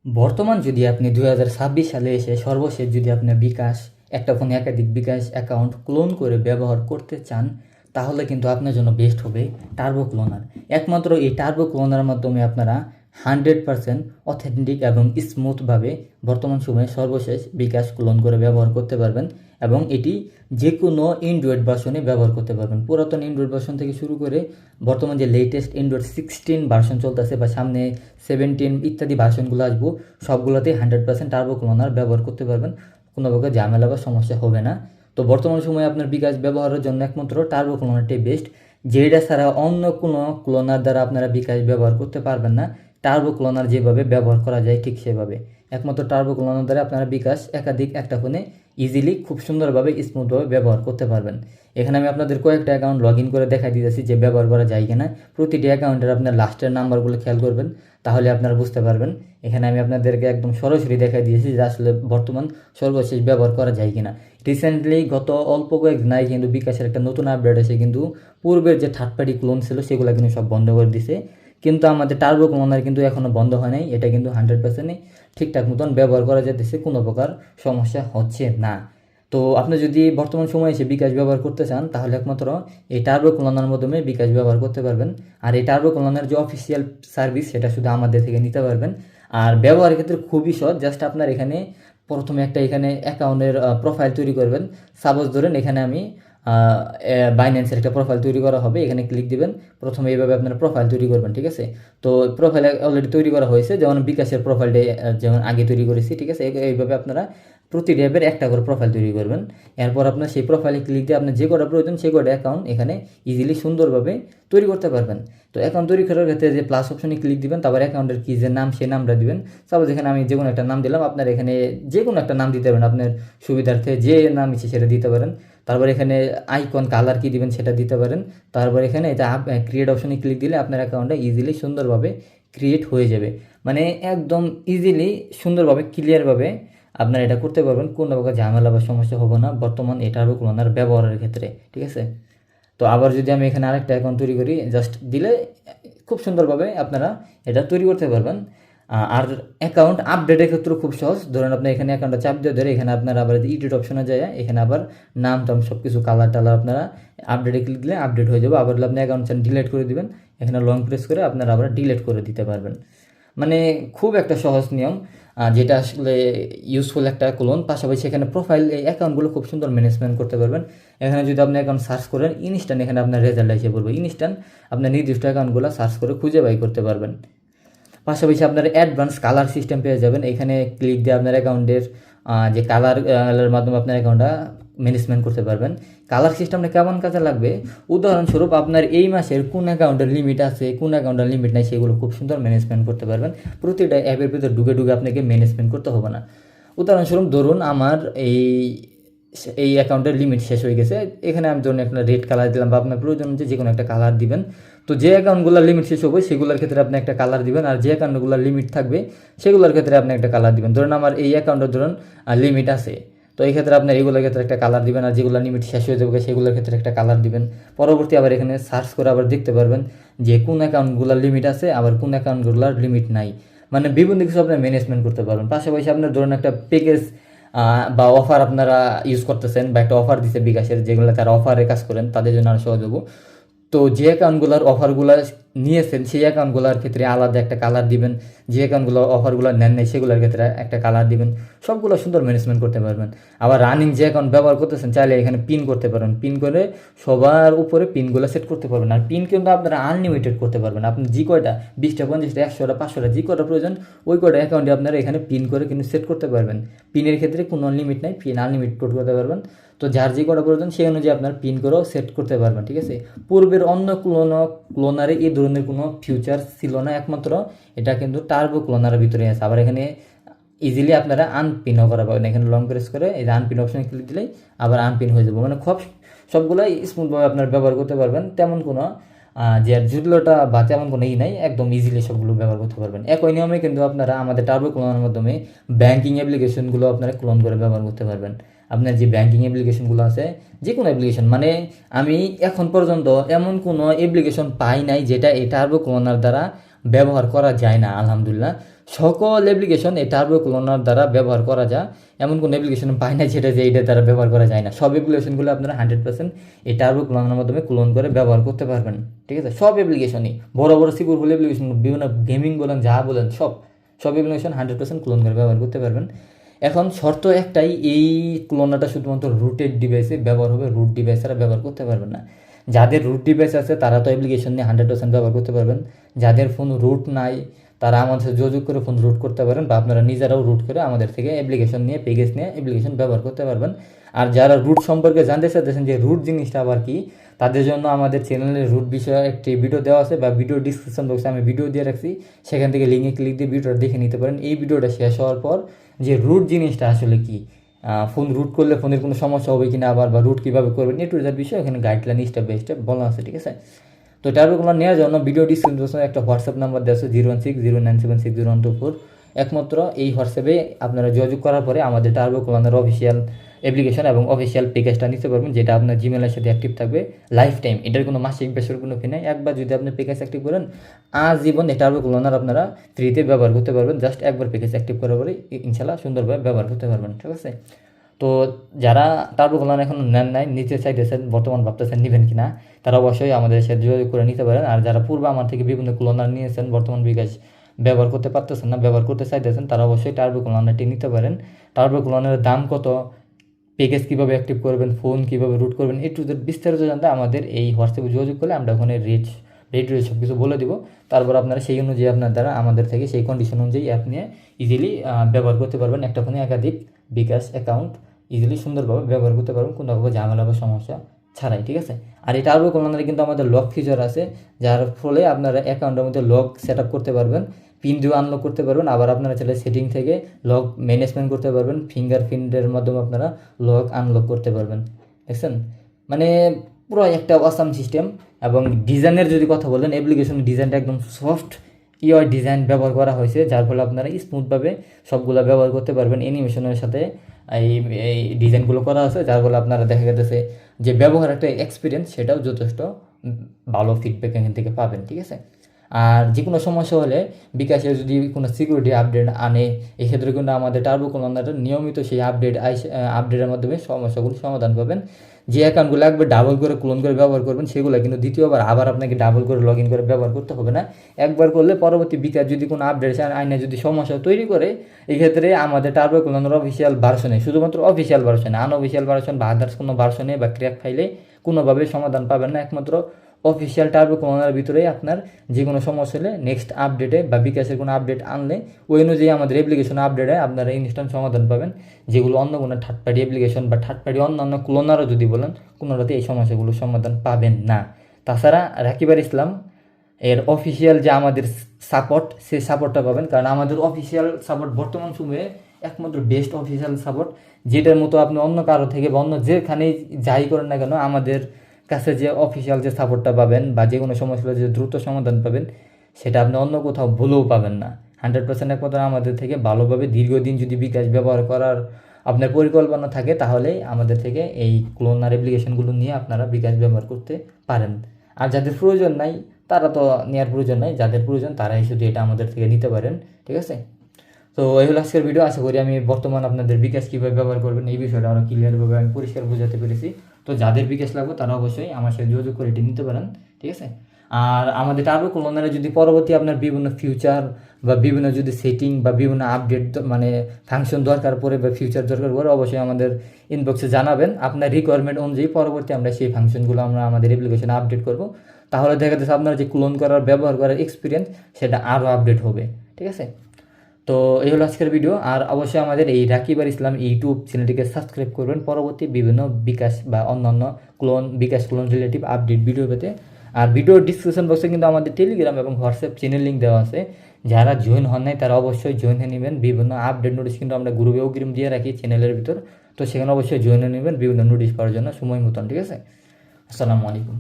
বর্তমান যদি আপনি 2026 সালে এসে সর্বশেষ যদি আপনার বিকাশ একটা ফোনে একাধিক বিকাশ অ্যাকাউন্ট ক্লোন করে ব্যবহার করতে চান, তাহলে কিন্তু আপনার জন্য বেস্ট হবে টার্বো ক্লোনার। একমাত্র এই টার্বো ক্লোনার মাধ্যমে আপনারা 100% অথেন্টিক এবং স্মুথভাবে বর্তমান সময়ে সর্বশেষ বিকাশ ক্লোন করে ব্যবহার করতে পারবেন এবং এটি যে কোনো অ্যান্ড্রয়েড ভার্সনে ব্যবহার করতে পারবেন। পুরাতন অ্যান্ড্রয়েড ভার্সন থেকে শুরু করে বর্তমান যে লেটেস্ট অ্যান্ড্রয়েড 16 ভার্সন চলতেছে বা সামনে 17 ইত্যাদি ভার্সনগুলো আসবো, সবগুলোতেই 100% টার্বো ক্লোনার ব্যবহার করতে পারবেন। কোনো প্রকার ঝামেলা বা সমস্যা হবে না। তো বর্তমান সময়ে আপনার বিকাশ ব্যবহারের জন্য একমাত্র টার্বো ক্লোনারটাই বেস্ট। যেটা ছাড়া অন্য কোনো ক্লোনার দ্বারা আপনারা বিকাশ ব্যবহার করতে পারবেন না। টার্বো ক্লোনার যেভাবে ব্যবহার করা যায় ঠিক সেভাবে একমাত্র টার্বো ক্লোনার দ্বারা আপনারা বিকাশ একাধিক একটা ফোনে ইজিলি খুব সুন্দরভাবে স্মুথভাবে ব্যবহার করতে পারবেন। এখানে আমি আপনাদের কয়েকটা অ্যাকাউন্ট লগ ইন করে দেখাই দিতেছি যে ব্যবহার করা যায় কিনা। প্রতিটি অ্যাকাউন্টের আপনার লাস্টের নাম্বারগুলো খেয়াল করবেন, তাহলে আপনারা বুঝতে পারবেন। এখানে আমি আপনাদেরকে একদম সরাসরি দেখাই দিয়েছি যে আসলে বর্তমান সর্বশেষ ব্যবহার করা যায় কিনা। রিসেন্টলি গত অল্প কয়েকদিন আগে কিন্তু বিকাশের একটা নতুন আপডেট এসে কিন্তু পূর্বের যে থার্ড পার্টি ক্লোন ছিল সেগুলো কিন্তু সব বন্ধ করে দিছে, কিন্তু আমাদের টার্বো ক্লোনার কিন্তু এখনও বন্ধ হয় নাই। এটা কিন্তু 100% ঠিকঠাক মতন ব্যবহার করা যেতেছে, কোনো প্রকার সমস্যা হচ্ছে না। তো আপনি যদি বর্তমান সময়ে এসে বিকাশ ব্যবহার করতে চান, তাহলে একমাত্র এই টার্বো ক্লোনার মাধ্যমে বিকাশ ব্যবহার করতে পারবেন। আর এই টার্বো ক্লোনার যে অফিসিয়াল সার্ভিস সেটা শুধু আমাদের থেকে নিতে পারবেন। আর ব্যবহারের ক্ষেত্রে খুবই সহজ। জাস্ট আপনার এখানে প্রথমে একটা এখানে অ্যাকাউন্টের প্রোফাইল তৈরি করবেন। সাপোজ ধরেন এখানে আমি বাইন্যান্সের একটা প্রোফাইল তৈরি করা হবে, এখানে ক্লিক দিবেন। প্রথমে এইভাবে আপনারা প্রোফাইল তৈরি করবেন, ঠিক আছে। তো প্রোফাইল অলরেডি তৈরি করা হয়েছে, যেমন বিকাশের প্রোফাইলটা যেমন আগে তৈরি করেছি, ঠিক আছে। এইভাবে আপনারা প্রতিটি অ্যাপের একটা করে প্রোফাইল তৈরি করবেন। এরপর আপনার সেই প্রোফাইলে ক্লিক দিয়ে আপনার যে কটা প্রয়োজন সেই কটা অ্যাকাউন্ট এখানে ইজিলি সুন্দরভাবে তৈরি করতে পারবেন। তো অ্যাকাউন্ট তৈরি করার ক্ষেত্রে যে প্লাস অপশনে ক্লিক দিবেন, তারপর অ্যাকাউন্টের কি যে নাম সেই নামটা দিবেন। সাপোজ এখানে আমি যে কোনো একটা নাম দিলাম, আপনার এখানে যে কোনো একটা নাম দিতে পারেন, আপনার সুবিধার্থে যে নাম ইচ্ছে সেটা দিতে পারেন। তারপর এখানে আইকন কালার কি দিবেন সেটা দিতে পারেন। তারপর এখানে এটা ক্রিয়েট অপশনে ক্লিক দিলে আপনার অ্যাকাউন্টটা ইজিলি সুন্দরভাবে ক্রিয়েট হয়ে যাবে। মানে একদম ইজিলি সুন্দরভাবে ক্লিয়ারভাবে আপনারা এটা করতে পারবেন, কোনো প্রকার ঝামেলা বা সমস্যা হবে না বর্তমান এটারও ক্লোনার ব্যবহারের ক্ষেত্রে, ঠিক আছে। তো আবার যদি আমি এখানে আরেকটা অ্যাকাউন্ট তৈরি করি, জাস্ট দিলে খুব সুন্দরভাবে আপনারা এটা তৈরি করতে পারবেন। আর অ্যাকাউন্ট আপডেটের ক্ষেত্রে খুব সহজ। ধরুন আপনি এখানে অ্যাকাউন্টটা চাপ দিয়ে ধরে এখানে আপনারা আবার এডিট অপশনে যায়, এখানে আবার নাম টাম সব কিছু কালার টালার আপনারা আপডেটে ক্লিক দিলে আপডেট হয়ে যাবে। আবার আপনি অ্যাকাউন্ট চান ডিলিট করে দিবেন, এখানে লং প্রেস করে আপনারা আবার ডিলিট করে দিতে পারবেন। মানে খুব একটা সহজ নিয়ম, যেটা আসলে ইউজফুল একটা ক্লোন। পাশাপাশি এখানে প্রোফাইল এই অ্যাকাউন্টগুলো খুব সুন্দর ম্যানেজমেন্ট করতে পারবেন। এখানে যদি আপনি অ্যাকাউন্ট সার্চ করেন ইনস্ট্যান্ট এখানে আপনার রেজাল্ট এসে পড়বে। ইনস্ট্যান্ট আপনার নির্দিষ্ট অ্যাকাউন্টগুলো সার্চ করে খুঁজে বাই করতে পারবেন। পাশাপাশি আপনার অ্যাডভান্স কালার সিস্টেম পেয়ে যাবেন। এখানে ক্লিক দিয়ে আপনার অ্যাকাউন্টের যে কালারের মাধ্যমে আপনার অ্যাকাউন্টটা ম্যানেজমেন্ট করতে পারবেন। কালার সিস্টেমটা কেমন কাজে লাগবে, উদাহরণস্বরূপ আপনার এই মাসের কোন অ্যাকাউন্টের লিমিট আছে, কোন অ্যাকাউন্টের লিমিট নাই, সেগুলো খুব সুন্দর ম্যানেজমেন্ট করতে পারবেন। প্রতিটা অ্যাপের ভিতরে ঢুকে ঢুকে আপনাকে ম্যানেজমেন্ট করতে হবে না। উদাহরণস্বরূপ ধরুন আমার এই অ্যাকাউন্টের লিমিট শেষ হয়ে গেছে, এখানে আমি ধরুন একটা রেড কালার দিলাম, বা আপনার প্রয়োজন হচ্ছে যে কোনো একটা কালার দিবেন। তো যে অ্যাকাউন্টগুলোর লিমিট শেষ হবে সেগুলোর ক্ষেত্রে আপনি একটা কালার দিবেন, আর যে অ্যাকাউন্টগুলোর লিমিট থাকবে সেগুলোর ক্ষেত্রে আপনি একটা কালার দিবেন। ধরুন আমার এই অ্যাকাউন্টের ধরুন লিমিট আছে, তো এই ক্ষেত্রে আপনার এগুলোর ক্ষেত্রে একটা কালার দিবেন, আর যেগুলো লিমিট শেষ হয়ে যাবে সেগুলোর ক্ষেত্রে একটা কালার দিবেন। পরবর্তী আবার এখানে সার্চ করে আবার দেখতে পারবেন যে কোন অ্যাকাউন্টগুলোর লিমিট আছে আবার কোন অ্যাকাউন্টগুলোর লিমিট নাই। মানে বিভিন্ন কিছু আপনি ম্যানেজমেন্ট করতে পারবেন। পাশাপাশি আপনার ধরুন একটা প্যাকেজ বা অফার আপনারা ইউজ করতেছেন, বা একটা অফার দিচ্ছে বিকাশের, যেগুলো তারা অফারে কাজ করেন তাদের জন্য আরও সহজ হবো। তো যে অ্যাকাউন্টগুলোর অফারগুলো নিয়েছেন সেই অ্যাকাউন্টগুলোর ক্ষেত্রে আলাদা একটা কালার দিবেন, যে অ্যাকাউন্টগুলো অফারগুলো নেন নাই সেগুলোর ক্ষেত্রে একটা কালার দিবেন। সবগুলো সুন্দর ম্যানেজমেন্ট করতে পারবেন। আবার রানিং যে অ্যাকাউন্ট ব্যবহার করতেছেন চাইলে এখানে পিন করতে পারবেন, পিন করে সবার উপরে পিনগুলো সেট করতে পারবেন। আর পিন কিন্তু আপনারা আনলিমিটেড করতে পারবেন। আপনি যে কয়টা 20টা 50টা 100টা 500টা যে কয়টা প্রয়োজন ওই কয়টা অ্যাকাউন্টে আপনারা এখানে পিন করে কিন্তু সেট করতে পারবেন। পিনের ক্ষেত্রে কোনো লিমিট নাই, পিন আনলিমিটেড করতে পারবেন। তো যার যে কটা প্রয়োজন সেই অনুযায়ী আপনার পিন করেও সেট করতে পারবেন, ঠিক আছে। পূর্বের অন্য ক্লোনারে এই ধরনের কোনো ফিউচার ছিল না, একমাত্র এটা কিন্তু টার্বো ক্লোনারের ভিতরে আছে। আবার এখানে ইজিলি আপনারা আনপিনও করা পাবেন। এখানে লং প্রেস করে এই যে আনপিন অপশনে ক্লিক দিলেই আবার আনপিন হয়ে যাবে। মানে সবগুলাই স্মুথভাবে আপনার ব্যবহার করতে পারবেন। তেমন কোনো যে জটিলতা বা তেমন কোনো নাই, একদম ইজিলি সবগুলো ব্যবহার করতে পারবেন। একই নিয়মে কিন্তু আপনারা আমাদের টার্বো ক্লোনের মাধ্যমে ব্যাঙ্কিং অ্যাপ্লিকেশনগুলো আপনারা ক্লোন করে ব্যবহার করতে পারবেন। আপনার যে ব্যাঙ্কিং অ্যাপ্লিকেশনগুলো আছে, যে কোনো অ্যাপ্লিকেশন, মানে আমি এখন পর্যন্ত এমন কোনো অ্যাপ্লিকেশন পাই নাই যেটা এই টার্বো ক্লোনার দ্বারা ব্যবহার করা যায় না। আলহামদুলিল্লাহ সকল অ্যাপ্লিকেশন এই টার্বো ক্লোনার দ্বারা ব্যবহার করা যায়, এমন কোনো অ্যাপ্লিকেশন পাই না যেটা যে এইটার দ্বারা ব্যবহার করা যায় না। সব অ্যাপ্লিকেশনগুলো আপনারা 100% এই টার্বো ক্লোনার মাধ্যমে ক্লোন করে ব্যবহার করতে পারবেন, ঠিক আছে? সব অ্যাপ্লিকেশনই, বড় বড় সিকিউরফুল অ্যাপ্লিকেশন, বিভিন্ন গেমিং বলেন, যা বলেন, সব অ্যাপ্লিকেশন 100% ক্লোন করে ব্যবহার করতে পারবেন। এখন শর্ত একটাই, এই ক্লোনারটা শুধুমাত্র রুটেড ডিভাইসে ব্যবহার হবে, রুট ডিভাইস ছাড়া ব্যবহার করতে পারবেন না। যাদের রুট ডিভাইস আছে তারা তো অ্যাপ্লিকেশন নিয়ে 100% ব্যবহার করতে পারবেন। যাদের ফোন রুট নাই তারা আমাদের সাথে যোগাযোগ করে ফোন রুট করতে পারেন, বা আপনারা নিজেরাও রুট করে আমাদের থেকে অ্যাপ্লিকেশন নিয়ে, প্যাকেজ নিয়ে অ্যাপ্লিকেশন ব্যবহার করতে পারবেন। আর যারা রুট সম্পর্কে জানতে চাইতেছেন যে রুট জিনিসটা আবার কি, তাদের জন্য আমাদের চ্যানেলে রুট বিষয়ে একটি ভিডিও দেওয়া আছে, বা ভিডিও ডিসক্রিপশন বক্সে আমি ভিডিও দিয়ে রাখছি, সেখান থেকে লিঙ্কে ক্লিক দিয়ে ভিডিওটা দেখে নিতে পারেন। এই ভিডিওটা শেষ হওয়ার পর যে রুট জিনিসটা আসলে কি, ফোন রুট করলে ফোনের কোনো সমস্যা হবে কিনা, আবার বা রুট কীভাবে করবেন, এই টুজার বিষয়ে এখানে গাইডলাইন স্টেপ বাই স্টেপ বলা আছে, ঠিক আছে? তো টার্বো ক্লোনার নেওয়ার জন্য ভিডিও ডিসক্রিপশনে একটা হোয়াটসঅ্যাপ নাম্বার দেওয়া আছে 01609760124। একমাত্র এই হোয়াটসঅ্যাপে আপনারা যোগাযোগ করার পরে আমাদের টার্বো ক্লোনার অফিসিয়াল অ্যাপ্লিকেশন এবং অফিসিয়াল প্যাকেজটা নিতে পারবেন, যেটা আপনার জিমেলের সাথে অ্যাক্টিভ থাকবে লাইফ টাইম। এটার কোনো মাসিক বেসর কোনো ফি নেই। একবার যদি আপনি প্যাকেজ অ্যাক্টিভ করেন, আজীবন এই টার্বো ক্লোনার আপনারা ফ্রিতে ব্যবহার করতে পারবেন। জাস্ট একবার প্যাকেজ অ্যাক্টিভ করার পরে ইনশাল্লাহ সুন্দরভাবে ব্যবহার করতে পারবেন, ঠিক আছে? তো যারা টার্বো ক্লোনার এখন নেন নাই, নিতে চাইতেছেন, বর্তমান ভাবতেছেন নেবেন কিনা, তারা অবশ্যই আমাদের সাথে যোগাযোগ করে নিতে পারেন। আর যারা পূর্বে আমার থেকে বিভিন্ন ক্লোনার নিয়েছেন, বর্তমান বিকাশ ব্যবহার করতে পারতেছেন না, ব্যবহার করতে চাইতেছেন, তারা অবশ্যই টার্বো ক্লোনারটি নিতে পারেন। টার্বো ক্লোনারের দাম কত, প্যাকেজ কীভাবে অ্যাক্টিভ করবেন, ফোন কীভাবে রুট করবেন, একটু বিস্তারিত জানতে আমাদের এই হোয়াটসঅ্যাপে যোগাযোগ করলে আমরা ওখানে রেট সব কিছু বলে দিব। তারপর আপনারা সেই অনুযায়ী আপনার দ্বারা আমাদের থেকে সেই কন্ডিশন অনুযায়ী অ্যাপ নিয়ে ইজিলি ব্যবহার করতে পারবেন। একটা ফোনে একাধিক বিকাশ অ্যাকাউন্ট ইজিলি সুন্দরভাবে ব্যবহার করতে পারবেন, কোনোভাবে ঝামেলা বা সমস্যা ছাড়াই, ঠিক আছে? আর এই টার্বো ক্লোনারে কিন্তু আমাদের লক ফিচার আছে, যার ফলে আপনারা অ্যাকাউন্টের মধ্যে লক সেট আপ করতে পারবেন, পিন দিয়ে আনলক করতে পারবেন। আবার আপনারা চাইলে সেটিং থেকে লক ম্যানেজমেন্ট করতে পারবেন, ফিঙ্গারপ্রিন্টের মাধ্যমে আপনারা লক আনলক করতে পারবেন, দেখছেন? মানে পুরো একটা অসাম সিস্টেম। এবং ডিজাইনের যদি কথা বলেন, অ্যাপ্লিকেশনের ডিজাইনটা একদম সফট ডিজাইন ব্যবহার করা হয়েছে, যার ফলে আপনারা স্মুথভাবে সবগুলো ব্যবহার করতে পারবেন। অ্যানিমেশনের সাথে এই ডিজাইনগুলো করা আছে, যার ফলে আপনারা দেখা গেছে যে ব্যবহার একটা এক্সপিরিয়েন্স, সেটাও যথেষ্ট ভালো ফিডব্যাক এখান থেকে পাবেন, ঠিক আছে? আর যে কোনো সমস্যা হলে বিকাশে যদি কোনো সিকিউরিটি আপডেট আনে, এক্ষেত্রে কিন্তু আমাদের টার্বো ক্লোনারটা নিয়মিত সেই আপডেটের মাধ্যমে সমস্যাগুলো সমাধান পাবেন। যে অ্যাকাউন্টগুলো একবার ডাবল করে ক্লোন করে ব্যবহার করবেন, সেগুলো কিন্তু দ্বিতীয়বার আবার আপনাকে ডাবল করে লগ ইন করে ব্যবহার করতে হবে না। একবার করলে পরবর্তী বিকাশ যদি কোনো আপডেট আইনে যদি সমস্যা তৈরি করে, এক্ষেত্রে আমাদের টার্বো ক্লোনার অফিসিয়াল ভার্সনে, শুধুমাত্র অফিসিয়াল ভার্সনে, আনঅফিসিয়াল ভার্সন বা আদার্স কোনো ভার্সনে বা ক্র্যাক ফাইলে কোনোভাবে সমাধান পাবেন না। একমাত্র অফিসিয়াল টার্বো ক্লোনার ভিতরেই আপনার যে কোনো সমস্যা হলে নেক্সট আপডেটে বা বিকাশের কোনো আপডেট আনলে ওই অনুযায়ী আমাদের অ্যাপ্লিকেশন আপডেটে আপনারা ইনস্ট্যান্ট সমাধান পাবেন, যেগুলো অন্য কোনো থার্ড পার্টি অ্যাপ্লিকেশন বা থার্ড পার্টি অন্যান্য ক্লোনারও যদি বলেন, কোনোটাতে এই সমস্যাগুলো সমাধান পাবেন না। তাছাড়া রাকিব ইসলাম এর অফিসিয়াল যে আমাদের সাপোর্ট, সেই সাপোর্টটা পাবেন, কারণ আমাদের অফিসিয়াল সাপোর্ট বর্তমান সময়ে একমাত্র বেস্ট অফিসিয়াল সাপোর্ট, যেটার মতো আপনি অন্য কারো থেকে বা অন্য যেখানেই যাই করেন না কেন, আমাদের কাছে যে অফিসিয়াল যে সাপোর্টটা পাবেন বা যে কোনো সমস্যার যে দ্রুত সমাধান পাবেন, সেটা আপনি অন্য কোথাও ভুলেও পাবেন না। 100% একমাত্র আমাদের থেকে ভালোভাবে দীর্ঘদিন যদি বিকাশ ব্যবহার করার আপনার পরিকল্পনা থাকে, তাহলে আমাদের থেকে এই ক্লোনার অ্যাপ্লিকেশনগুলো নিয়ে আপনারা বিকাশ ব্যবহার করতে পারেন। আর যাদের প্রয়োজন নাই, তারা তো নেওয়ার প্রয়োজন নাই, যাদের প্রয়োজন তারাই শুধু এটা আমাদের থেকে নিতে পারেন, ঠিক আছে? তো এই হলো আজকের ভিডিও। আশা করি আমি বর্তমান আপনাদের বিকাশ কীভাবে ব্যবহার করবেন এই বিষয়টা আরও ক্লিয়ারভাবে আমি পরিষ্কার বোঝাতে পেরেছি। তো যাদের বিকাশ লাগবে তারা অবশ্যই আমার সাথে যোগাযোগ করে এটি নিতে পারেন, ঠিক আছে? আর আমাদের টার্বো ক্লোনারে যদি পরবর্তী আপনার বিভিন্ন ফিউচার বা বিভিন্ন যদি সেটিং বা বিভিন্ন আপডেট মানে ফাংশন দরকার পড়ে বা ফিউচার দরকার পড়ে, অবশ্যই আমাদের ইনবক্সে জানাবেন। আপনার রিকোয়ারমেন্ট অনুযায়ী পরবর্তী আমরা সেই ফাংশনগুলো আমরা আমাদের অ্যাপ্লিকেশনে আপডেট করব। তাহলে দেখা যাচ্ছে আপনার যে ক্লোন করার ব্যবহার করার এক্সপিরিয়েন্স, সেটা আরও আপডেট হবে, ঠিক আছে? তো এই হলো আজকের ভিডিও। আর অবশ্যই আমাদের এই রাকিব ইসলাম ইউটিউব চ্যানেলটিকে সাবস্ক্রাইব করবেন পরবর্তী বিভিন্ন বিকাশ বা অন্যান্য বিকাশ ক্লোন রিলেটিভ আপডেট ভিডিও পেতে। আর ভিডিও ডিসক্রিপশন বক্সে কিন্তু আমাদের টেলিগ্রাম এবং হোয়াটসঅ্যাপ চ্যানেল লিঙ্ক দেওয়া আছে, যারা জয়েন হন নাই তারা অবশ্যই জয়েন হয়ে নেবেন। বিভিন্ন আপডেট নোটিশ কিন্তু আমরা গ্রুপে অগ্রিম দিয়ে রাখি চ্যানেলের ভিতর, তো সেখানে অবশ্যই জয়েন হয়ে নেবেন বিভিন্ন নোটিশ পাওয়ার জন্য সময় মতন, ঠিক আছে? আসসালামু আলাইকুম।